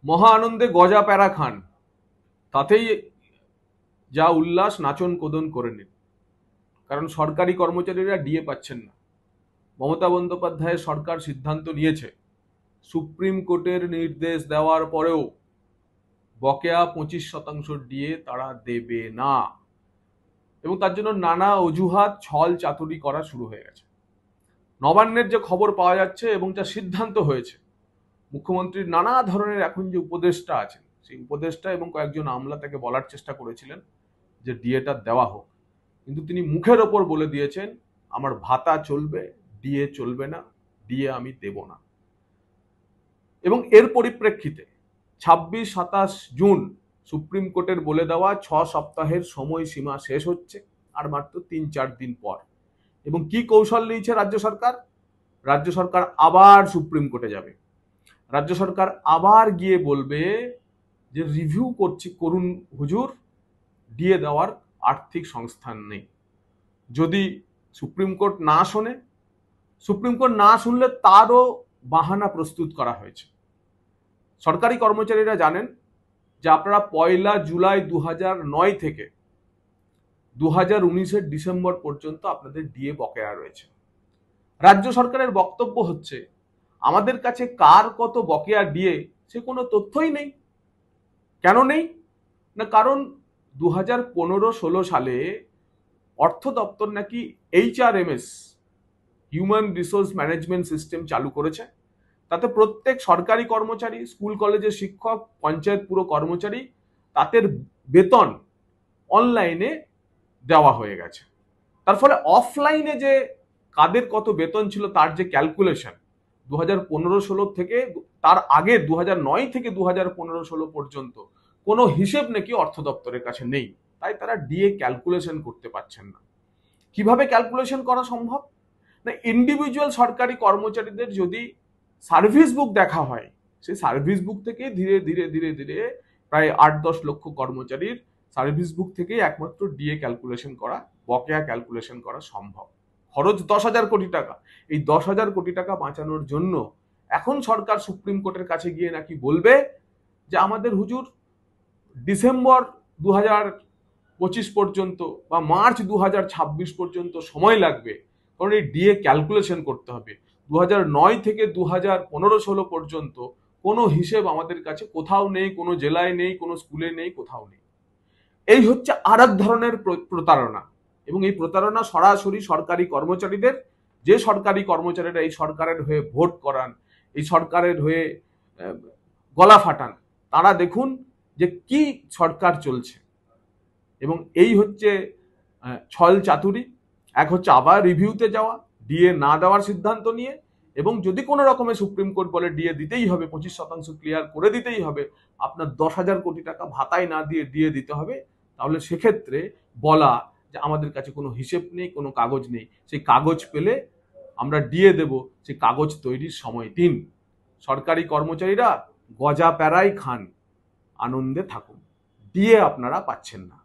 মহা আনন্দে গজা প্যারা খান, তাতেই যা উল্লাস নাচন কোদন করে নিন। কারণ সরকারি কর্মচারীরা ডিএ পাচ্ছেন না। মমতা বন্দ্যোপাধ্যায়ের সরকার সিদ্ধান্ত নিয়েছে সুপ্রিম কোর্টের নির্দেশ দেওয়ার পরেও বকেয়া 25% ডিএ তারা দেবে না, এবং তার জন্য নানা অজুহাত ছল চাতুরি করা শুরু হয়ে গেছে। নবান্নের যে খবর পাওয়া যাচ্ছে এবং যা সিদ্ধান্ত হয়েছে, মুখ্যমন্ত্রীর নানা ধরনের এখন যে উপদেষ্টা আছেন, সেই উপদেষ্টা এবং কয়েকজন আমলা তাকে বলার চেষ্টা করেছিলেন যে ডিএটা দেওয়া হোক, কিন্তু তিনি মুখের ওপর বলে দিয়েছেন আমার ভাতা চলবে, ডিএ চলবে না, ডিএ আমি দেব না। এবং এর পরিপ্রেক্ষিতে 26-27 জুন সুপ্রিম কোর্টের বলে দেওয়া 6 সপ্তাহের সময়সীমা শেষ হচ্ছে আর মাত্র 3-4 দিন পর। এবং কি কৌশল নিয়েছে রাজ্য সরকার? রাজ্য সরকার আবার সুপ্রিম কোর্টে যাবে। রাজ্য সরকার আবার গিয়ে বলবে যে রিভিউ করুন হুজুর, ডিএ দেওয়ার আর্থিক সংস্থান নেই। যদি সুপ্রিম কোর্ট না শোনে, সুপ্রিম কোর্ট না শুনলে তারও বাহানা প্রস্তুত করা হয়েছে। সরকারি কর্মচারীরা জানেন যে আপনারা 1 জুলাই 2009 থেকে 2019-এর ডিসেম্বর পর্যন্ত আপনাদের ডিএ বকেয়া রয়েছে। রাজ্য সরকারের বক্তব্য হচ্ছে আমাদের কাছে কার কত বকেয়া ডিএ সে কোনো তথ্যই নেই। কেন নেই? না, কারণ 2015-16 সালে অর্থ দপ্তর নাকি HRMS, human resource management system চালু করেছে। তাতে প্রত্যেক সরকারি কর্মচারী, স্কুল কলেজের শিক্ষক, পঞ্চায়েত পুরো কর্মচারী, তাদের বেতন অনলাইনে দেওয়া হয়ে গেছে। তার ফলে অফলাইনে যে কাদের কত বেতন ছিল তার যে ক্যালকুলেশন 2015-16 থেকে, তার আগে 2009 থেকে 2015-16 পর্যন্ত কোনো হিসেব নাকি অর্থ দপ্তরের কাছে নেই। তাই তারা ডিএ ক্যালকুলেশন করতে পারছেন না। কিভাবে ক্যালকুলেশন করা সম্ভব? না, ইন্ডিভিজুয়াল সরকারি কর্মচারীদের যদি সার্ভিস বুক দেখা হয়, সেই সার্ভিস বুক থেকে ধীরে ধীরে ধীরে ধীরে প্রায় 8-10 লক্ষ কর্মচারীর সার্ভিস বুক থেকেই একমাত্র ডিএ ক্যালকুলেশন করা, বকেয়া ক্যালকুলেশন করা সম্ভব। খরচ 10,000 কোটি টাকা। এই 10,000 কোটি টাকা বাঁচানোর জন্য এখন সরকার সুপ্রিম কোর্টের কাছে গিয়ে নাকি বলবে যে আমাদের হুজুর ডিসেম্বর 2025 পর্যন্ত বা মার্চ 2026 পর্যন্ত সময় লাগবে, কারণ এই ডিএ ক্যালকুলেশন করতে হবে। 2009 থেকে 2015-16 পর্যন্ত কোনো হিসেব আমাদের কাছে কোথাও নেই, কোনো জেলায় নেই, কোনো স্কুলে নেই, কোথাও নেই। এই হচ্ছে আর এক ধরনের প্রতারণা। এবং এই প্রতারণা সরাসরি সরকারি কর্মচারীদের, যে সরকারি কর্মচারীরা এই সরকারের হয়ে ভোট করান, এই সরকারের হয়ে গলা ফাটান, তারা দেখুন যে কি সরকার চলছে। এবং এই হচ্ছে ছল চাতুরি। এক হচ্ছে আবার রিভিউতে যাওয়া, ডিএ না দেওয়ার সিদ্ধান্ত নিয়ে, এবং যদি কোনো রকমে সুপ্রিম কোর্ট বলে ডিএ দিতেই হবে, 25% ক্লিয়ার করে দিতেই হবে, আপনার 10,000 কোটি টাকা ভাতায় না দিয়ে ডিএ দিতে হবে, তাহলে সেক্ষেত্রে বলা যে আমাদের কাছে কোনো হিসেব নেই, কোনো কাগজ নেই। সেই কাগজ পেলে আমরা ডিএ দেব, সেই কাগজ তৈরির সময় দিন। সরকারি কর্মচারীরা গজা প্যারাই খান, আনন্দে থাকুন, ডিএ আপনারা পাচ্ছেন না।